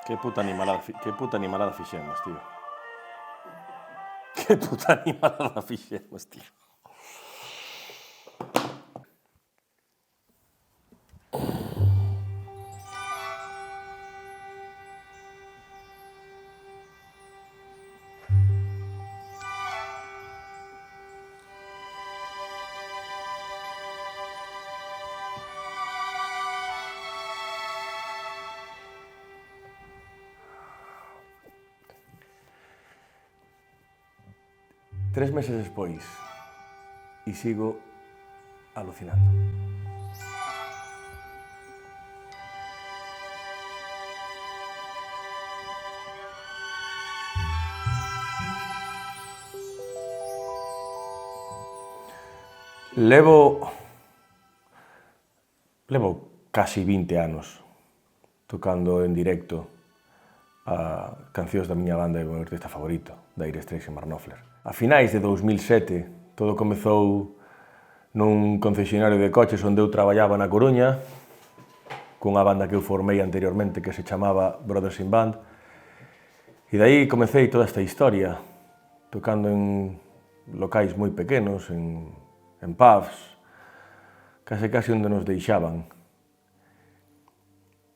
Que puta animalada fixemos, tío. Que puta animalada fixemos, tío. Tres meses despois e sigo alucinando. Levo casi 20 anos tocando en directo a cancións da miña banda e o meu artista favorito, Dire Straits e Mark Knopfler. A finais de 2007, todo comezou nun concesionario de coches onde eu traballaba na Coruña, cunha banda que eu formei anteriormente que se chamaba Brothers in Band, e daí comecei toda esta historia, tocando en locais moi pequenos, en pubs, case onde nos deixaban.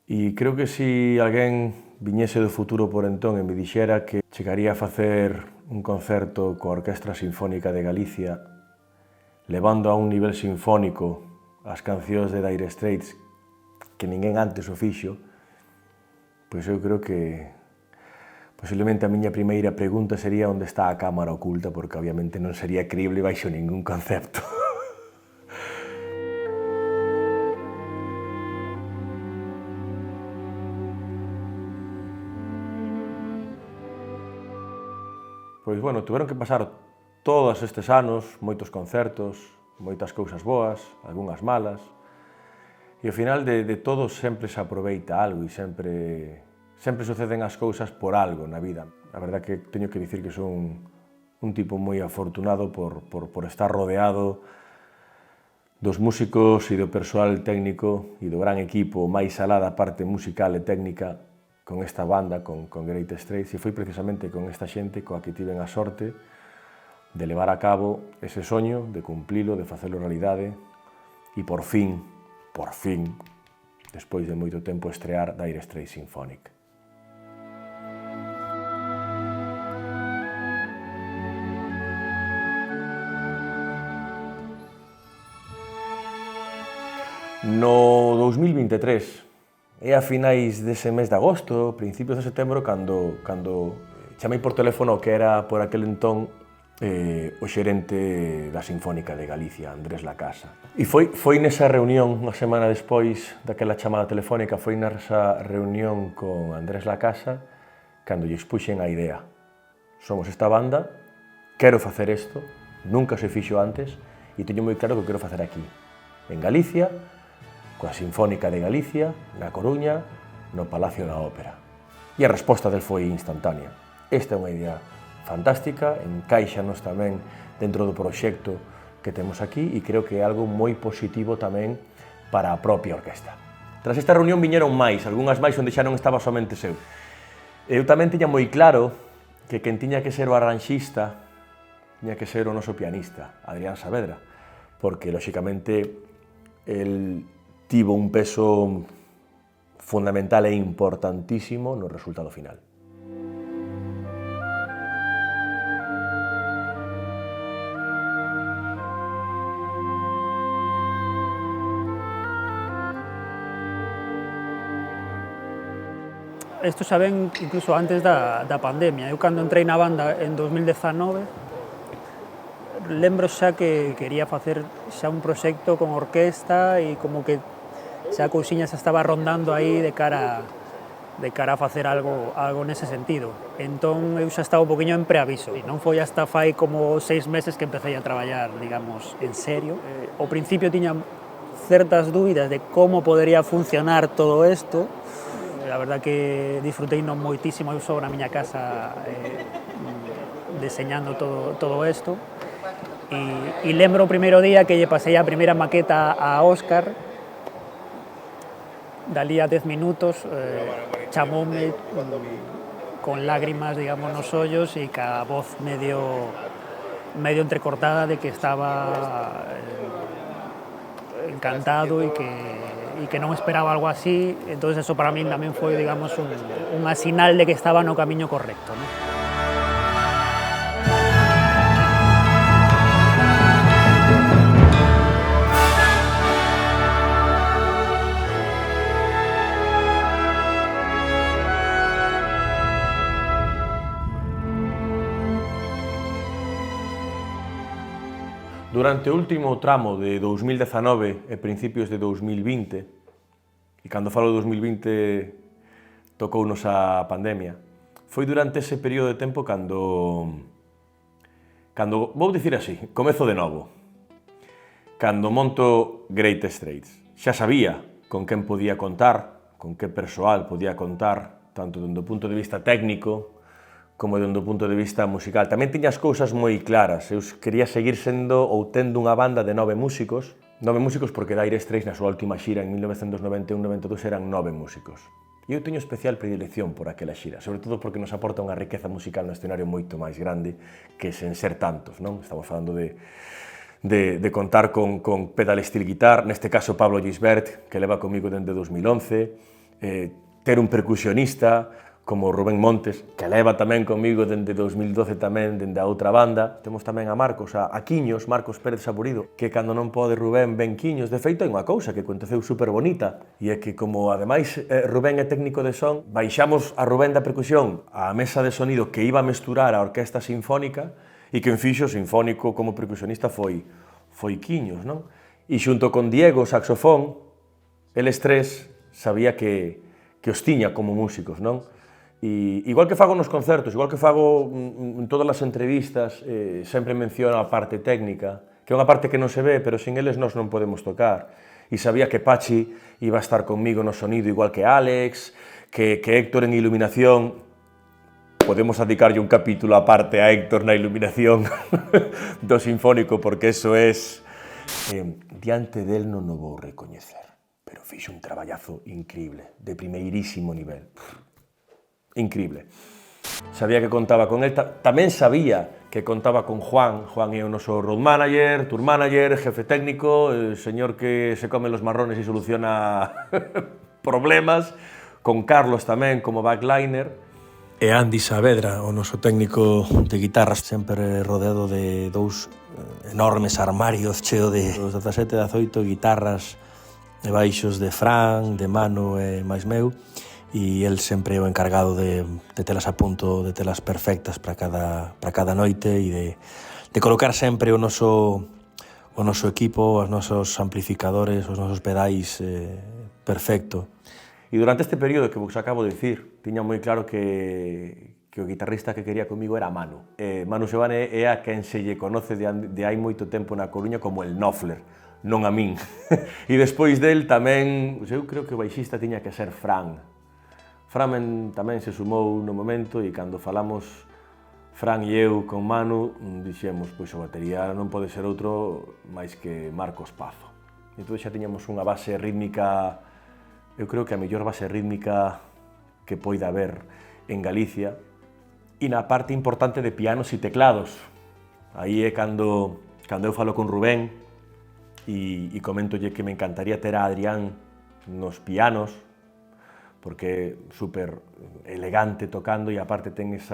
E creo que se alguén viñese do futuro por entón e me dixera que chegaría a facer un concerto coa Orquestra Sinfónica de Galicia, levando a un nivel sinfónico as cancións de Dire Straits que ninguén antes o fixo, pois eu creo que posiblemente a miña primeira pregunta sería onde está a cámara oculta, porque obviamente non sería creíble baixo ningún concepto. Pois, bueno, tiveron que pasar todos estes anos, moitos concertos, moitas cousas boas, algunhas malas, e ao final de todo sempre se aproveita algo e sempre suceden as cousas por algo na vida. A verdad que teño que dicir que son un tipo moi afortunado por estar rodeado dos músicos e do persoal técnico e do gran equipo máis alá da parte musical e técnica con esta banda, con Dire Straits, e foi precisamente con esta xente coa que tiven a sorte de levar a cabo ese soño, de cumplilo, de facelo realidade e por fin, despois de moito tempo, estrear Dire Straits Symphonic. No 2023, é a finais dese mes de agosto, principios de setembro, cando chamei por teléfono que era por aquel entón o xerente da Sinfónica de Galicia, Andrés Lacasa. E foi nesa reunión, unha semana despois daquela chamada telefónica, foi nesa reunión con Andrés Lacasa cando lle expuxen a idea. Somos esta banda, quero facer isto, nunca se fixo antes, e teño moi claro que quero facer aquí, en Galicia, coa Sinfónica de Galicia, na Coruña, no Palacio da Ópera. E a resposta del foi instantánea. Esta é unha idea fantástica, encaixanos tamén dentro do proxecto que temos aquí e creo que é algo moi positivo tamén para a propia orquesta. Tras esta reunión viñeron máis, algunhas máis onde xa non estaba somente eu. Eu tamén tiña moi claro que quen tiña que ser o arranxista tiña que ser o noso pianista, Adrián Saavedra, porque, lóxicamente, el tivo un peso fundamental e importantísimo no resultado final. Isto xa ven incluso antes da pandemia. Eu, cando entrei na banda en 2019, lembro xa que quería facer xa un proxecto con orquesta e como que xa a cousiña xa estaba rondando aí de cara a facer algo nese sentido. Entón, eu xa estaba un poquinho en preaviso. E non foi hasta fai como 6 meses que empecé a traballar, digamos, en serio. Ao principio tiña certas dúbidas de como podería funcionar todo isto. A verdad que disfrutei non moitísimo, eu só na miña casa deseñando todo isto. E lembro o primeiro día que lle pasei a primeira maqueta a Óscar, dalí a 10 minutos chamoume con lágrimas, digamos, nos ollos e ca voz medio entrecortada de que estaba encantado e que non esperaba algo así. Entonces eso para min tamén foi, digamos, unha sinal de que estaba no camiño correcto, ¿no? Durante o último tramo de 2019 e principios de 2020, e cando falo de 2020 tocounos a pandemia, foi durante ese período de tempo cando vou dicir así, comezo de novo. Cando monto Great Straits, xa sabía con quen podía contar, con que persoal podía contar, tanto dende o punto de vista técnico como dende o punto de vista musical. Tamén tiña as cousas moi claras. Eu quería seguir sendo ou tendo unha banda de 9 músicos porque Dire Straits na súa última xira en 1991-92 eran 9 músicos. E eu teño especial predilección por aquela xira, sobre todo porque nos aporta unha riqueza musical no escenario moito máis grande que sen ser tantos, non? Estamos falando de contar con pedal steel guitar, neste caso Pablo Gisbert, que leva comigo dende 2011, ter un percusionista como Rubén Montes, que leva tamén comigo dende 2012 tamén, dende a outra banda. Temos tamén a Marcos, a Quiños, Marcos Pérez Saborido, que cando non pode Rubén ven Quiños. De feito, hai unha cousa que aconteceu super bonita, e é que como ademais Rubén é técnico de son, baixamos a Rubén da percusión á mesa de sonido que iba a mesturar a orquesta sinfónica, e quen fixo sinfónico como percusionista foi Quiños, non? E xunto con Diego, saxofón, eles tres sabía que os tiña como músicos, non? E igual que fago nos concertos, igual que fago en todas as entrevistas, sempre menciono a parte técnica, que é unha parte que non se ve, pero sin eles nós non podemos tocar. E sabía que Pachi iba a estar conmigo no sonido igual que Alex, que Héctor en iluminación. Podemos dedicarlle un capítulo aparte a Héctor na iluminación do sinfónico, porque eso es... diante del non o vou recoñecer, pero fixo un traballazo increíble, de primeirísimo nivel. Increíble. Sabía que contaba con él, tamén sabía que contaba con Juan. Juan é o noso road manager, tour manager, jefe técnico, el señor que se come los marrones e soluciona problemas, con Carlos tamén como backliner, e Andy Saavedra, o noso técnico de guitarras, sempre rodeado de dous enormes armarios cheo de 17 e 18 guitarras e baixos de Fran, de Manu e máis meu. E el sempre é o encargado de telas a punto, de telas perfectas para cada noite e de colocar sempre o noso equipo, os nosos amplificadores, os nosos pedais perfecto. E durante este período que vos acabo de dicir, tiña moi claro que o guitarrista que quería comigo era Manu. Manu Sebane é a quen se lle conoce de hai moito tempo na Coruña como el Knopfler, non a min. E despois del tamén, eu creo que o baixista tiña que ser Fran. Fran tamén se sumou no momento e cando falamos Fran e eu con Manu dixemos, pois a batería non pode ser outro máis que Marcos Pazo. Entón xa tiñamos unha base rítmica, eu creo que a mellor base rítmica que poida haber en Galicia, e na parte importante de pianos e teclados. Aí é cando eu falo con Rubén e comentolle que me encantaría ter a Adrián nos pianos, porque é super elegante tocando e aparte ten ese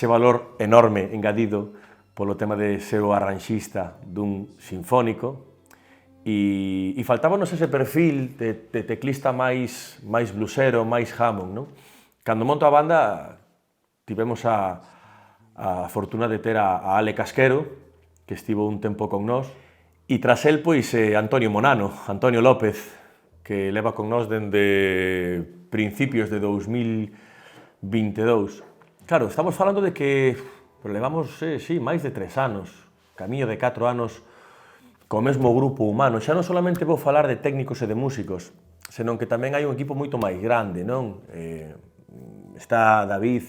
valor enorme engadido polo tema de ser o arranxista dun sinfónico. E faltábanos ese perfil de teclista máis bluesero, máis Hammond, non? Cando monto a banda tivemos a fortuna de ter a Ale Casquero, que estivo un tempo con nós, e tras el, pois, Antonio Monano, Antonio López, que leva con nós dende principios de 2022. Claro, estamos falando de que levamos, máis de 3 anos, camiño de 4 anos, co mesmo grupo humano. Xa non solamente vou falar de técnicos e de músicos, senón que tamén hai un equipo moito máis grande, non? Está David,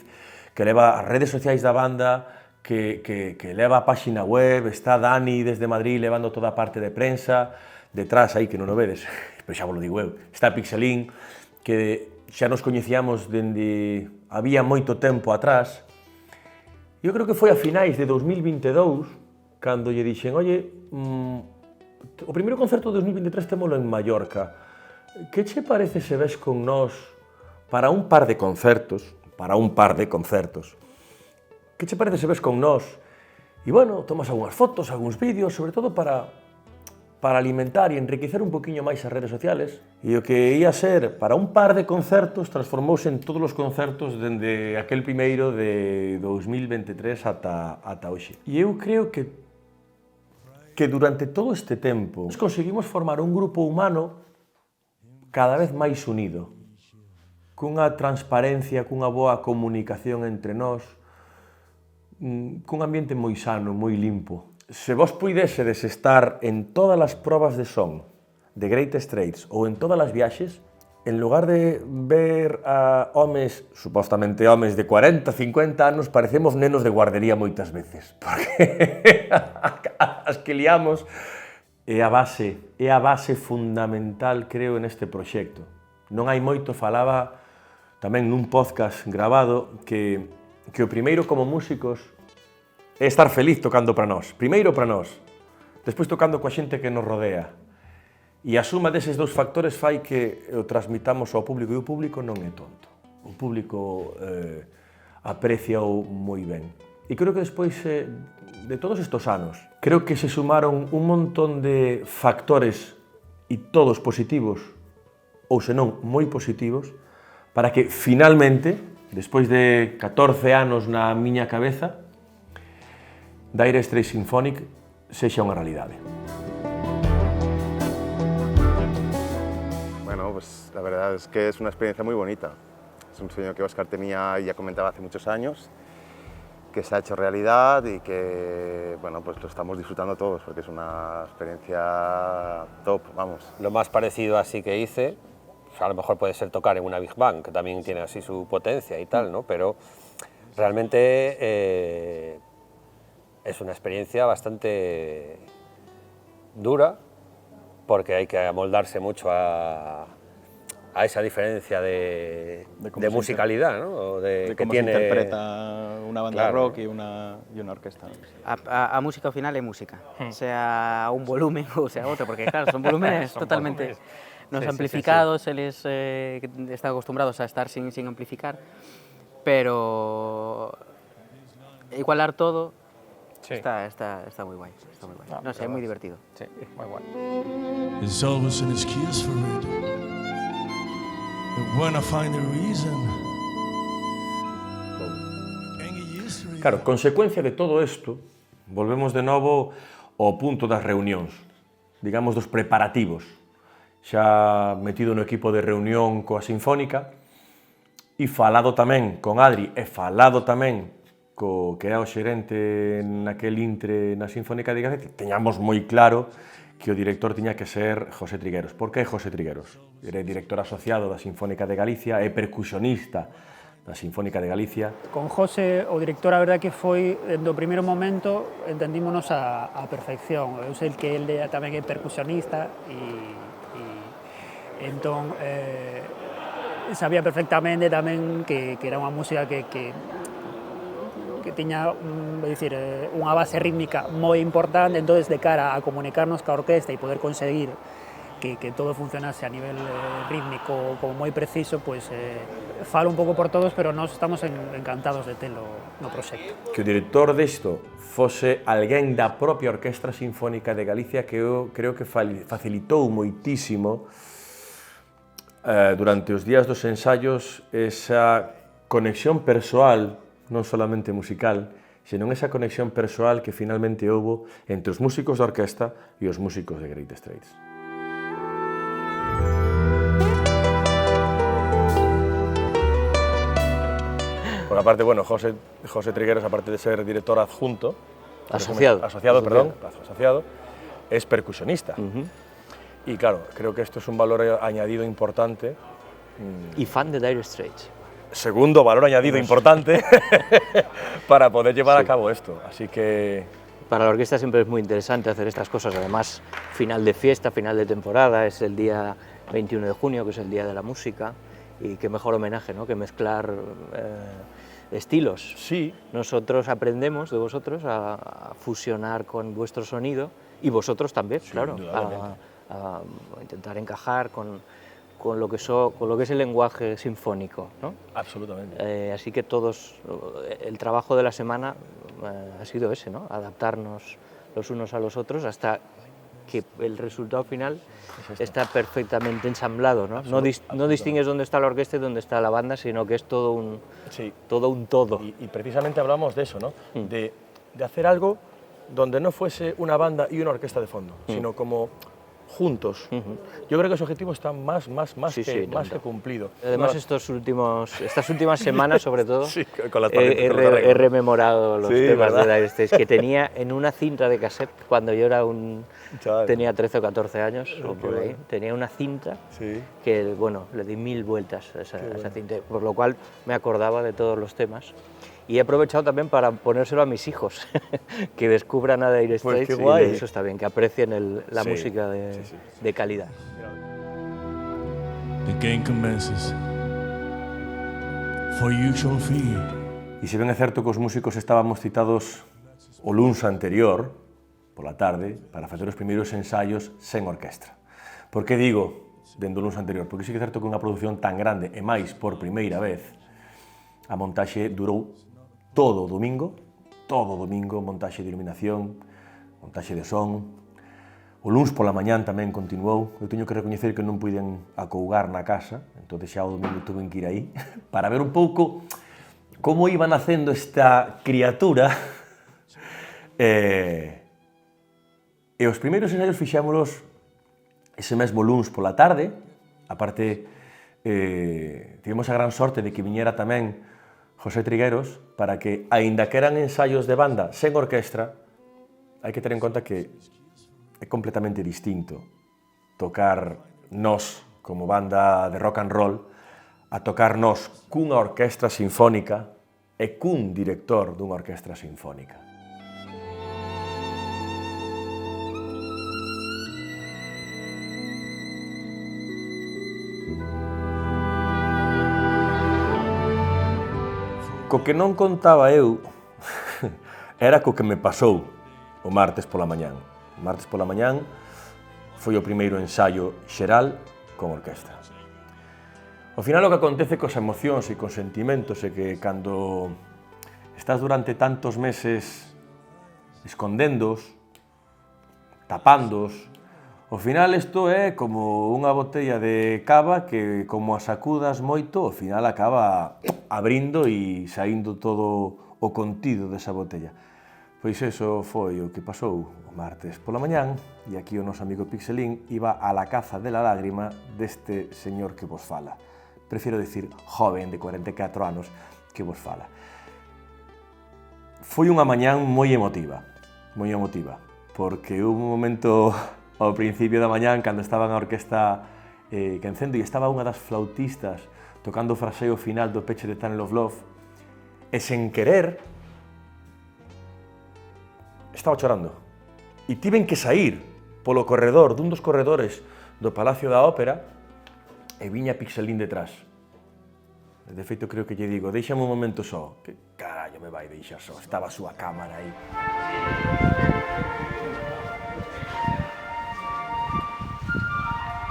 que leva as redes sociais da banda, que leva a páxina web, está Dani desde Madrid levando toda a parte de prensa, detrás aí que non o vedes, pero xa vos lo digo eu, está Pixelín, que xa nos coñecíamos dende había moito tempo atrás. Eu creo que foi a finais de 2022 cando lle dixen, oye, o primeiro concerto de 2023 témolo en Mallorca, que che parece se ves con nós para un par de concertos, que che parece se ves con nós? E, bueno, tomas algunhas fotos, algúns vídeos, sobre todo para alimentar e enriquecer un poquinho máis as redes sociales. E o que ia ser para un par de concertos transformouse en todos os concertos dende aquel primeiro de 2023 ata hoxe. E eu creo que durante todo este tempo nos conseguimos formar un grupo humano cada vez máis unido, cunha transparencia, cunha boa comunicación entre nós, cun ambiente moi sano, moi limpo. Se vos puidésedes estar en todas as probas de son de Great Straits ou en todas as viaxes, en lugar de ver a homes, supostamente homes de 40, 50 anos, parecemos nenos de guardería moitas veces, porque as que liamos é a base fundamental, creo, neste proxecto. Non hai moito, falaba tamén nun podcast grabado que o primeiro como músicos é estar feliz tocando para nós. Primeiro para nós, despois tocando coa xente que nos rodea. E a suma deses dous factores fai que o transmitamos ao público, e o público non é tonto. O público aprecia-o moi ben. E creo que despois de todos estes anos, creo que se sumaron un montón de factores e todos positivos, ou senón moi positivos, para que finalmente, despois de 14 anos na miña cabeza, Dire Straits Symphonic sexa unha realidade. Bueno, pues la verdad es que es una experiencia muy bonita. Es un sueño que Óscar tenía y ya comentaba hace muchos años, que se ha hecho realidad y que, bueno, pues lo estamos disfrutando todos porque es una experiencia top, vamos. Lo más parecido así que hice, a lo mejor puede ser tocar en una Big Bang, que también tiene así su potencia y tal, ¿no? Pero realmente es una experiencia bastante dura, porque hay que amoldarse mucho a esa diferencia de musicalidad, ¿no? De que cómo tiene... se interpreta una banda rock y una orquesta. A música ao final é música, sea un volumen ou sea outro, porque claro, son volúmenes totalmente nos amplificados, eles están acostumbrados a estar sin amplificar, pero igualar todo está moi guai, está moi guai. Non sei, é moi divertido. Sí, moi guai. There's always an excuse for it. And when I find a reason. Claro, consecuencia de todo isto, volvemos de novo ao punto das reunións, digamos dos preparativos. Xa metido no equipo de reunión coa Sinfónica e falado tamén con Adri e falado tamén co que era o xerente naquel intre na Sinfónica de Galicia, teñamos moi claro que o director tiña que ser José Trigueros. Por que José Trigueros? Era director asociado da Sinfónica de Galicia e percusionista da Sinfónica de Galicia. Con José, o director, a verdade que foi, do primeiro momento, entendímonos a perfección. Eu sei que ele tamén é percusionista e entón sabía perfectamente tamén que era unha música que tiña unha base rítmica moi importante, entón de cara a comunicarnos ca orquesta e poder conseguir que todo funcionase a nivel rítmico como moi preciso, pois falo un pouco por todos, pero nós estamos encantados de telo no proxecto. Que o director disto fose alguén da propia Orquestra Sinfónica de Galicia, que eu creo que facilitou moitísimo durante os días dos ensaios esa conexión persoal, non solamente musical, senón esa conexión persoal que finalmente houbo entre os músicos da orquesta e os músicos de Great Straits. Por aparte, bueno, José Trigueros, aparte de ser director adjunto, asociado, es percusionista. Y claro, creo que esto es un valor añadido importante. Y fan de Dire Straits. Segundo valor añadido importante para poder llevar a cabo esto. Así que Para la orquesta siempre es muy interesante hacer estas cosas, además final de fiesta, final de temporada, es el día 21 de junio, que es el Día de la Música, y qué mejor homenaje, ¿no?, que mezclar estilos. Sí. Nosotros aprendemos de vosotros a fusionar con vuestro sonido, y vosotros también, Sí, claro, indudablemente. a intentar encajar con lo que es el lenguaje sinfónico, ¿no? Absolutamente. Así que el trabajo de la semana ha sido ese, ¿no? Adaptarnos los unos a los otros hasta que el resultado final está perfectamente ensamblado, ¿no? No distingues dónde está la orquesta y dónde está la banda, sino que es todo un todo. Y precisamente hablamos de eso, ¿no? De hacer algo donde no fuese una banda y una orquesta de fondo, sino como juntos. Yo creo que ese objetivo está más que cumplido. Además, estas últimas semanas, sobre todo, sí, con las he rememorado los temas ¿verdad? de Dire Straits que tenía en una cinta de cassette cuando yo era tenía 13 o 14 años, o por ahí. Tenía una cinta que, bueno, le di 1000 vueltas a esa cinta, por lo cual me acordaba de todos los temas. Y he aprovechado también para ponérselo a mis hijos, que descubran a Dire Straits, Pues qué guay. Y eso está bien, que aprecien la música de calidad. The game commences. For you shall fear. E se ben é certo que os músicos estábamos citados o luns anterior, pola tarde, para facer os primeiros ensaios sen orquestra. Por que digo dende o luns anterior? Porque sí que é certo que unha produción tan grande e máis por primeira vez, a montaxe durou todo o domingo, montaxe de iluminación, montaxe de son. O luns pola mañán tamén continuou. Eu teño que recoñecer que non puiden acougar na casa, entón xa o domingo tuve que ir aí, para ver un pouco como iba nacendo esta criatura. E os primeiros ensaios fixámolos ese mesmo luns pola tarde. Aparte, tivemos a gran sorte de que viñera tamén José Trigueros, para que, aínda que eran ensaios de banda sen orquestra, hai que ter en conta que é completamente distinto tocar nós como banda de rock and roll a tocar nós cunha orquestra sinfónica e cun director dunha orquestra sinfónica. Co que non contaba eu era co que me pasou o martes pola mañán. O martes pola mañán foi o primeiro ensaio xeral con orquestra. Ao final o que acontece cos emocións e cos sentimentos é que cando estás durante tantos meses escondéndoos, tapándoos, ao final isto é como unha botella de cava que, como a sacudas moito, ao final acaba abrindo e saindo todo o contido desa botella. Pois eso foi o que pasou o martes pola mañán, e aquí o noso amigo Pixelín iba a la caza de la lágrima deste señor que vos fala. Prefiero decir joven de 44 anos que vos fala. Foi unha mañán moi emotiva, porque hubo un momento ao principio da mañán, cando estaba a orquesta quencendo e estaba unha das flautistas tocando o fraseo final do peche de Tunnel of Love, e sen querer estaba chorando. E tiven que sair polo corredor dun dos corredores do Palacio da Ópera e viña Pixelín detrás. De feito, creo que lle digo, deixame un momento só. Que carallo me vai deixar só? Estaba a súa cámara aí.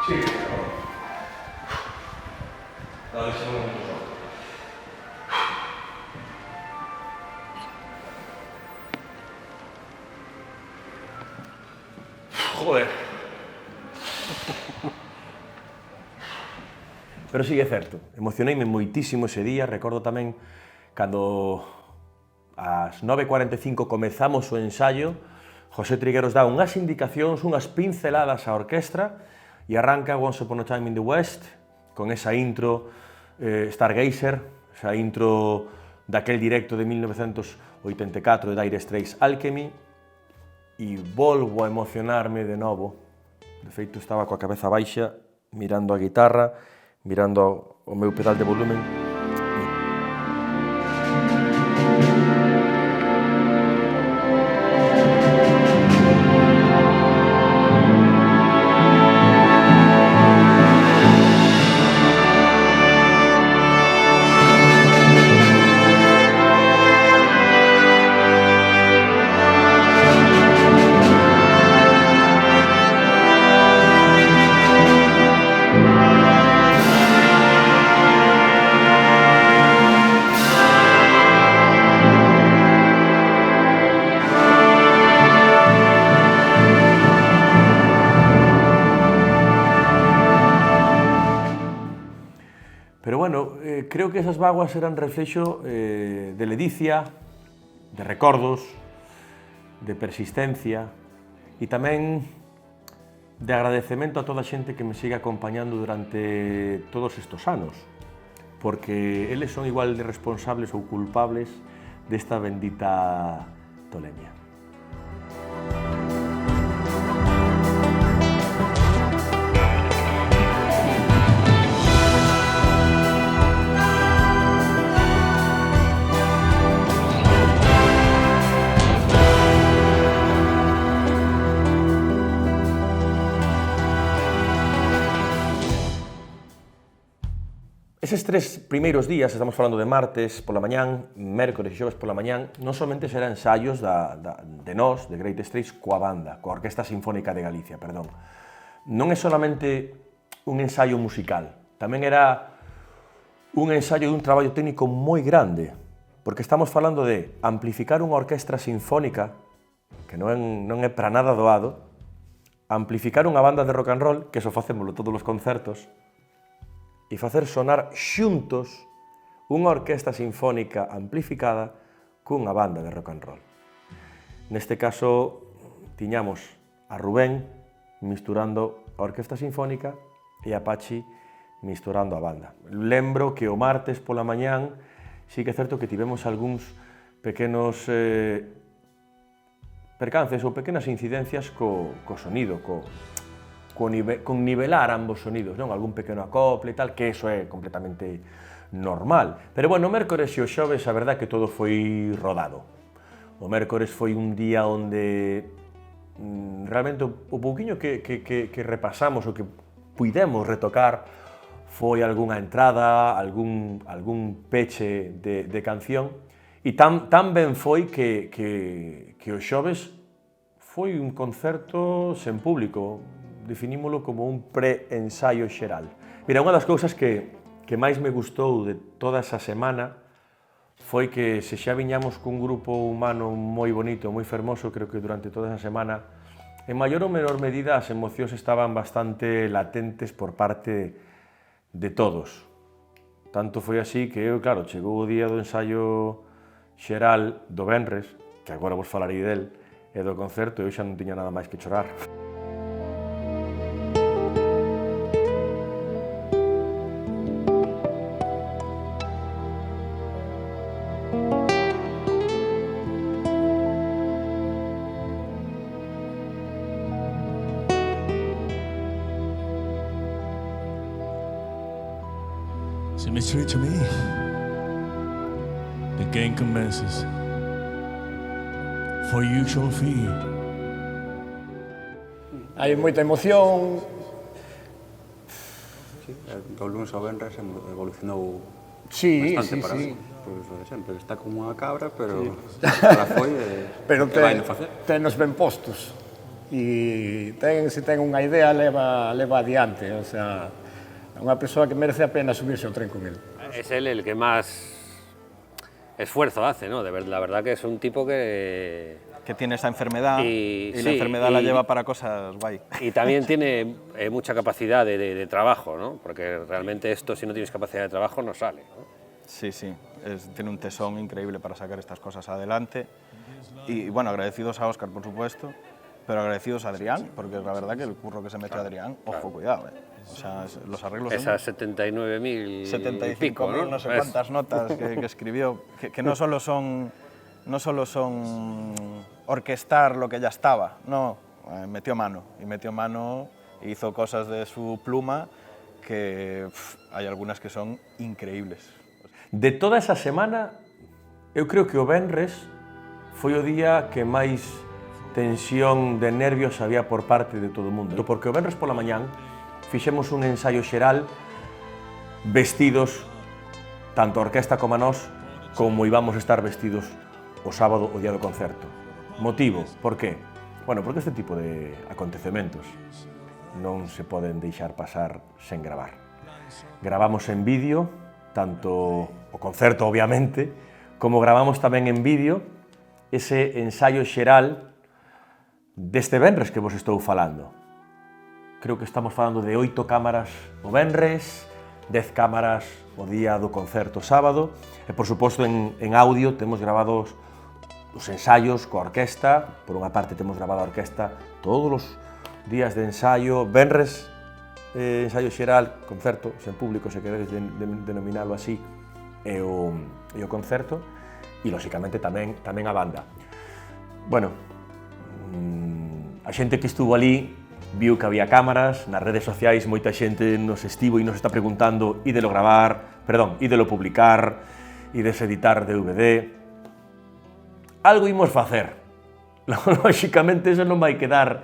Sí, no, deixame un momento só. Joder. Pero sí, é certo, emocioneime moitísimo ese día, recordo tamén cando ás 9:45 comezamos o ensaio, José Trigueros dá unhas indicacións, unhas pinceladas á orquestra e arranca Once Upon a Time in the West con esa intro Stargazer, esa intro daquel directo de 1984 de Dire Straits Alchemy, e volvo a emocionarme de novo. De feito, estaba coa cabeza baixa, mirando a guitarra, mirando o meu pedal de volumen. creo que esas vaguas eran reflexo de ledicia, de recordos, de persistencia e tamén de agradecemento a toda a xente que me sigue acompañando durante todos estes anos, porque eles son igual de responsables ou culpables desta bendita tolemia. Eses 3 primeiros días, estamos falando de martes pola mañán, mércores e xoves pola mañán, non somente serán ensaios de nós, de Great Streets, coa banda, coa Orquesta Sinfónica de Galicia, perdón. Non é solamente un ensaio musical, tamén era un ensaio dun traballo técnico moi grande, porque estamos falando de amplificar unha orquestra sinfónica, que non é para nada doado, amplificar unha banda de rock and roll, que eso facémoslo todos os concertos, e facer sonar xuntos unha orquesta sinfónica amplificada cunha banda de rock and roll. Neste caso, tiñamos a Rubén misturando a orquesta sinfónica e a Pachi misturando a banda. Lembro que o martes pola mañán sí que é certo que tivemos algúns pequenos percances ou pequenas incidencias co sonido, con nivelar ambos sonidos, non? Algún pequeno acople e tal, que eso é completamente normal. Pero bueno, o mércores e o xoves, a verdade que todo foi rodado. O mércores foi un día onde realmente o pouquiño que repasamos, o que puidemos retocar, foi algunha entrada, algún peche de canción, e tan ben foi que o xoves foi un concerto sen público, definímolo como un pre-ensaio xeral. Mira, unha das cousas que máis me gustou de toda esa semana foi que se xa viñamos cun grupo humano moi bonito, moi fermoso, creo que durante toda esa semana, en maior ou menor medida as emocións estaban bastante latentes por parte de todos. Tanto foi así que, claro, chegou o día do ensaio xeral do venres, que agora vos falarei del, e do concerto, e eu xa non tiña nada máis que chorar. Mystery to me. The game commences. For usual fee. Hai moita emoción. Sí, do lunes ao venres evolucionou bastante para pois o de sempre. Está como unha cabra, pero para foi que vai facer. Tenos ben postos. E se ten unha idea, leva adiante. O sea, unha persoa que merece a pena subirse ao tren con él. Es él el que más esfuerzo hace, ¿no? La verdad que es un tipo que tiene esa enfermedad y la enfermedad la lleva para cosas guay. Y también tiene mucha capacidad de trabajo, ¿no? Porque realmente esto, si no tienes capacidad de trabajo, no sale, ¿no? Sí, tiene un tesón increíble para sacar estas cosas adelante. Y bueno, agradecidos a Óscar, por supuesto, pero agradecidos a Adrián, porque la verdad que el curro que se metió Adrián, ojo, cuidado, O sea, los arreglos esas 79.000 75.000, no sé cuántas notas que escribió, que no solo son orquestar lo que ya estaba, no, metió mano, e hizo cosas de su pluma que hay algunas que son increíbles. De toda esa semana, eu creo que o venres foi o día que máis tensión de nervios había por parte de todo o mundo, porque o venres pola mañán fixemos un ensaio xeral vestidos, tanto a orquesta como a nós, como íbamos a estar vestidos o sábado, o día do concerto. Motivo, por qué? Bueno, porque este tipo de acontecementos non se poden deixar pasar sen gravar. Gravamos en vídeo, tanto o concerto, obviamente, como gravamos tamén en vídeo ese ensaio xeral deste venres que vos estou falando. Creo que estamos falando de 8 cámaras o venres, 10 cámaras o día do concerto sábado, e por suposto en audio temos gravados os ensaios coa orquesta. Por unha parte temos grabado a orquesta todos os días de ensaio, venres, ensaio xeral, concerto, sen público, se queredes denominalo así, e o concerto, e lóxicamente tamén a banda. Bueno, a xente que estuvo ali viu que había cámaras, nas redes sociais moita xente nos estivo e nos está preguntando ídelo gravar, perdón, ídelo publicar, ídes editar DVD. Algo imos facer. Lóxicamente, eso non vai quedar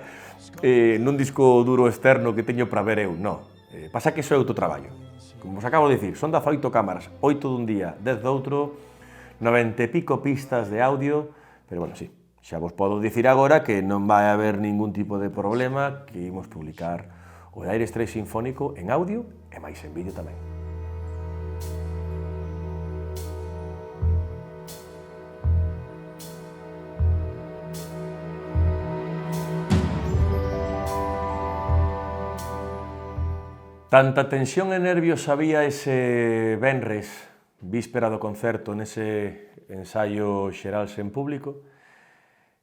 nun disco duro externo que teño para ver eu, non. Pasa que iso é autotraballo. Como vos acabo de dicir, son 18 cámaras, 8 dun día, 10 doutro, 90 e pico pistas de audio, pero bueno, sí, xa vos podo dicir agora que non vai haber ningún tipo de problema, que imos publicar o Dire Straits Sinfónico en audio e máis en vídeo tamén. Tanta tensión e nervios había ese venres, víspera do concerto, nese ensaio xeral sen público,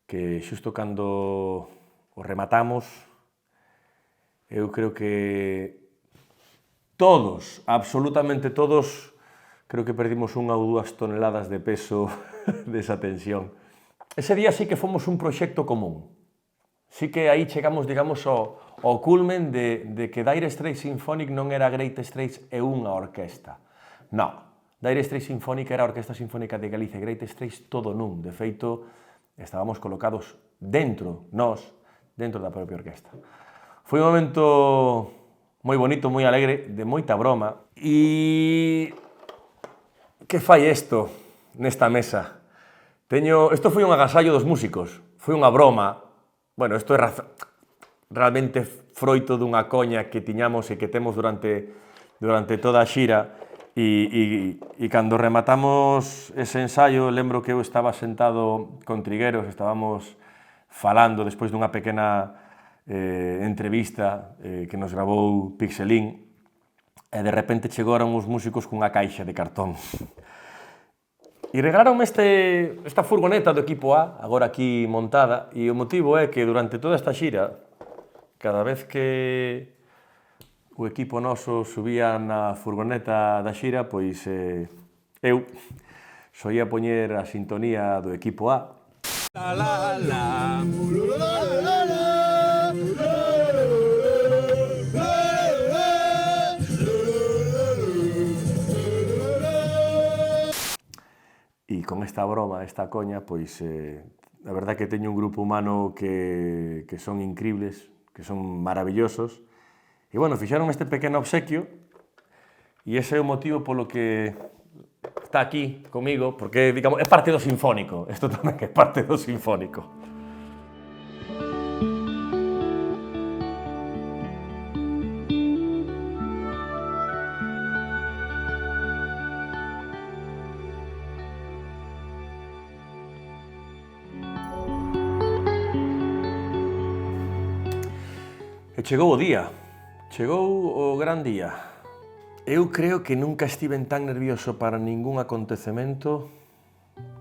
que xusto cando o rematamos, eu creo que todos, absolutamente todos, creo que perdimos 1 ou 2 toneladas de peso desa tensión. Ese día sí que fomos un proxecto común. Sí que aí chegamos, digamos, ao culmen de que Dire Straits Symphonic non era Great Straits e unha orquesta. Non, Dire Straits Symphonic era a Orquesta Sinfónica de Galicia, Great Straits todo nun. De feito, estábamos colocados dentro da propia orquesta. Foi un momento moi bonito, moi alegre, de moita broma. E que fai isto nesta mesa? Isto foi un agasallo dos músicos, foi unha broma. Bueno, isto é realmente froito dunha coña que tiñamos e que temos durante toda a xira, e cando rematamos ese ensaio, lembro que eu estaba sentado con Trigueros, estábamos falando despois dunha pequena entrevista que nos gravou Pixelín, e de repente chegaron os músicos cunha caixa de cartón. E regalaronme esta furgoneta do equipo A, agora aquí montada, e o motivo é que durante toda esta xira, cada vez que o equipo noso subía na furgoneta da xira, pois eu soía poñer a sintonía do equipo A. E con esta broma, esta coña, pois a verdad que teño un grupo humano que son incribles, que son maravillosos. E bueno, fixeron este pequeno obsequio e ese é o motivo polo que está aquí comigo, porque, digamos, é parte do sinfónico. Isto tamén é parte do sinfónico. E chegou o día, chegou o gran día. Eu creo que nunca estiven tan nervioso para ningún acontecemento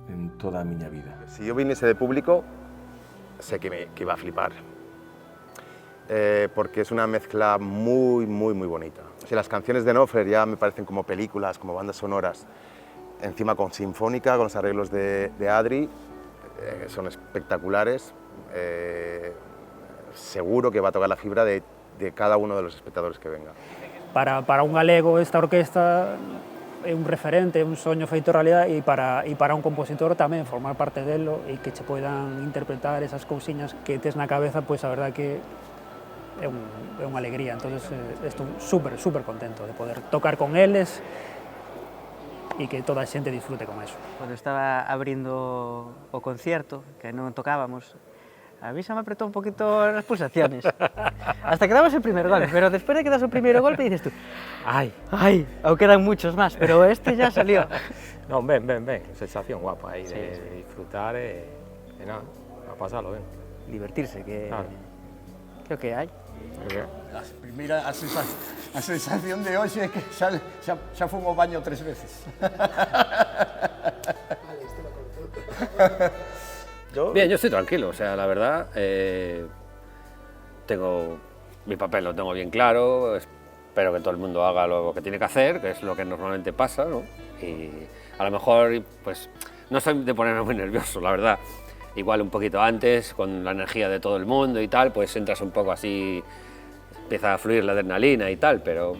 en toda a miña vida. Si yo viniese de público, sé que iba a flipar. Porque es una mezcla muy bonita. O sea, las canciones de Knopfler ya me parecen como películas, como bandas sonoras. Encima con sinfónica, con los arreglos de Adri, son espectaculares. Seguro que va a tocar la fibra de cada uno de los espectadores que venga. Para un galego esta orquesta é un referente, é un soño feito realidad, e para un compositor tamén formar parte delo e que che poidan interpretar esas cousiñas que tes na cabeza, pois a verdad que é unha alegría. Entonces estou super contento de poder tocar con eles e que toda a xente disfrute con eso. Cando estaba abrindo o concierto, que non tocábamos, a mí se me apretó un poquito as pulsaciones. Hasta que dabas el primer gol, pero después de que das o primeiro golpe dices tú, ay, aún quedan muchos más, pero este ya salió. No, ben, sensación guapa aí de disfrutar e nada, a pasarlo ben. Divertirse, que claro. Creo que hai. Mira, a sensación de hoxe é que xa fun ao baño 3 veces. Bien, yo estoy tranquilo, o sea, la verdad, tengo mi papel, lo tengo bien claro, espero que todo el mundo haga lo que tiene que hacer, que es lo que normalmente pasa, ¿no? Y a lo mejor, pues, no soy de ponerme muy nervioso, la verdad. Igual un poquito antes, con la energía de todo el mundo y tal, pues entras un poco así, empieza a fluir la adrenalina y tal, pero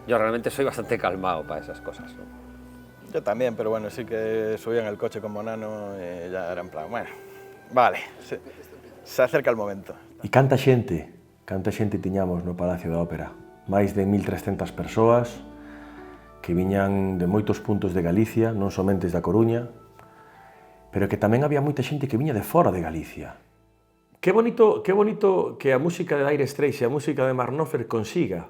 yo realmente soy bastante calmado para esas cosas, ¿no? Yo también, pero bueno, sí que subí en el coche con Bonano y ya era en plan, bueno, vale, se acerca el momento. E canta xente tiñamos no Palacio da Ópera. Máis de 1.300 persoas que viñan de moitos puntos de Galicia, non somente da Coruña, pero que tamén había moita xente que viña de fora de Galicia. Que bonito que a música de Dire Straits e a música de Mark Knopfler consiga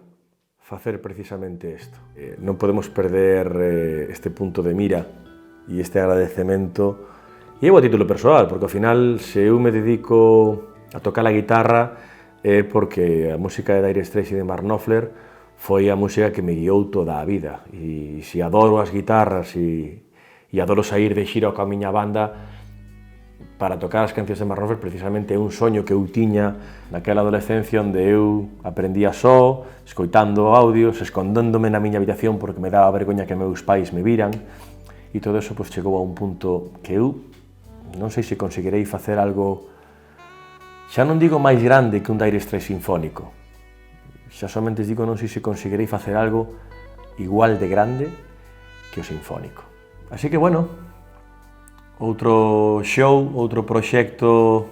facer precisamente isto. Non podemos perder este punto de mira e este agradecemento. E eu a título persoal, porque ao final, se eu me dedico a tocar a guitarra, é porque a música de Dire Straits e de Mark Knopfler foi a música que me guiou toda a vida. E se adoro as guitarras e adoro sair de xira coa miña banda, para tocar as cancións de Mark Knopfler precisamente é un soño que eu tiña naquela adolescencia onde eu aprendía só, escoitando audios, escondéndome na miña habitación porque me daba vergoña que meus pais me viran, e todo eso pues, chegou a un punto que eu non sei se conseguirei facer algo, xa non digo máis grande que un Dire Straits sinfónico, xa somente digo non sei se conseguirei facer algo igual de grande que o sinfónico. Así que, bueno, outro show, outro proxecto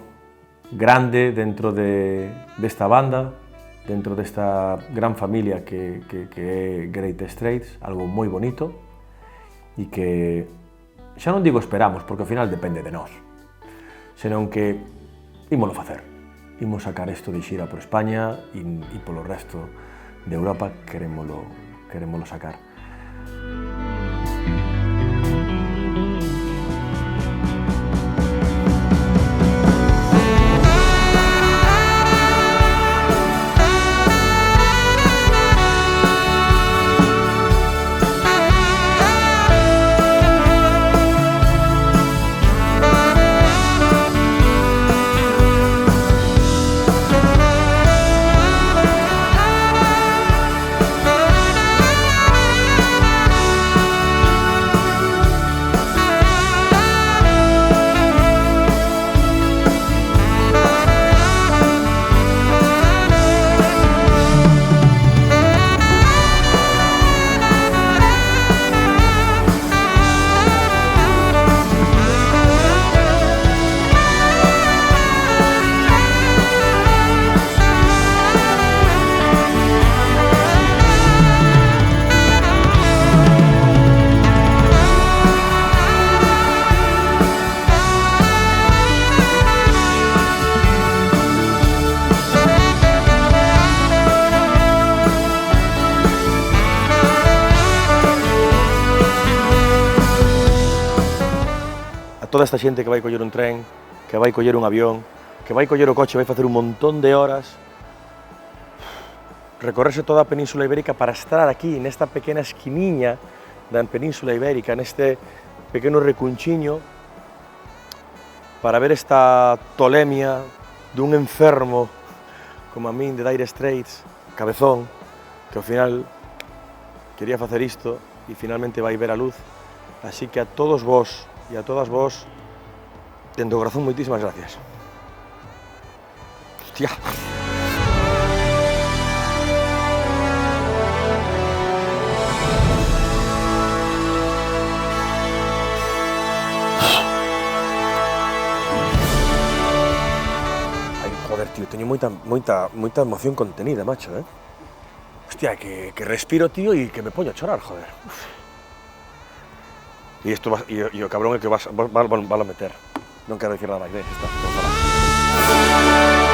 grande dentro desta banda, dentro desta gran familia que é Great Straits, algo moi bonito e que xa non digo esperamos, porque ao final depende de nós, senón que ímolo facer, imos sacar isto de xira por España e polo resto de Europa querémolo sacar. Toda esta xente que vai coller un tren, que vai coller un avión, que vai coller o coche, vai facer un montón de horas, recorrerse toda a Península Ibérica para estar aquí, nesta pequena esquiniña da Península Ibérica, neste pequeno recunchiño, para ver esta tolemia dun enfermo como a min de Dire Straits, cabezón, que ao final quería facer isto e finalmente vai ver a luz. Así que a todos vos e a todas vos, dende o corazón, moitísimas gracias. Hostia. Ai, joder, tío, teño moita emoción contenida, macho, Hostia, que respiro, tío, e que me poño a chorar, joder. Uf. E o cabrón é que vas a meter. Non quero dicir nada máis, está todo falado.